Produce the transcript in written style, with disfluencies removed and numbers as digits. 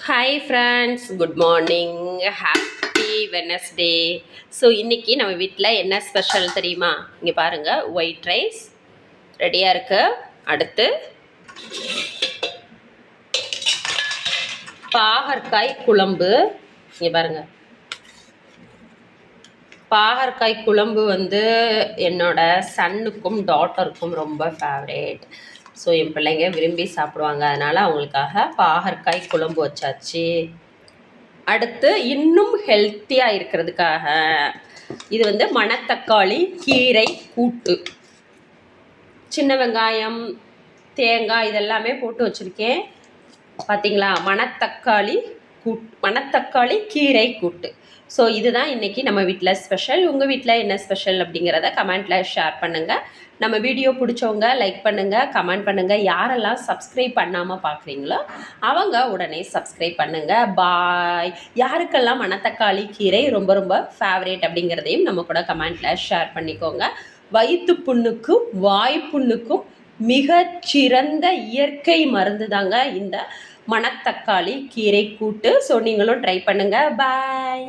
Hi friends, good morning, happy Wednesday. So இன்றைக்கி நம்ம வீட்டில் என்ன ஸ்பெஷல் தெரியுமா? இங்கே பாருங்கள், ஒயிட் ரைஸ் ரெடியாக இருக்கு. அடுத்து பாகற்காய் குழம்பு. இங்கே பாருங்கள், பாகற்காய் குழம்பு என்னோட சன்னுக்கும் டாட்டருக்கும் ரொம்ப ஃபேவரேட். ஸோ என் பிள்ளைங்க விரும்பி சாப்பிடுவாங்க, அதனால் அவங்களுக்காக பாகற்காய் குழம்பு வச்சாச்சு. அடுத்து இன்னும் ஹெல்த்தியாக இருக்கிறதுக்காக இது மணத்தக்காளி கீரை கூட்டு. சின்ன வெங்காயம், தேங்காய் இதெல்லாமே போட்டு வச்சுருக்கேன். பார்த்தீங்களா? மணத்தக்காளி கீரை கூட்டு. ஸோ இதுதான் இன்றைக்கி நம்ம வீட்டில் ஸ்பெஷல். உங்கள் வீட்டில் என்ன ஸ்பெஷல் அப்படிங்கிறத கமெண்ட்டில் ஷேர் பண்ணுங்கள். நம்ம வீடியோ பிடிச்சவங்க லைக் பண்ணுங்கள், கமெண்ட் பண்ணுங்கள். யாரெல்லாம் சப்ஸ்கிரைப் பண்ணாமல் பார்க்குறீங்களோ அவங்க உடனே சப்ஸ்கிரைப் பண்ணுங்கள். பாய். யாருக்கெல்லாம் மணத்தக்காளி கீரை ரொம்ப ரொம்ப ஃபேவரேட் அப்படிங்கிறதையும் நம்ம கூட கமெண்ட்டில் ஷேர் பண்ணிக்கோங்க. வயிற்று புண்ணுக்கும் வாய்ப்புண்ணுக்கும் மிகச்சிறந்த இயற்கை மருந்து தாங்க இந்த மணத்தக்காளி கீரை கூட்டு. ஸோ நீங்களும் ட்ரை பண்ணுங்கள். பாய்.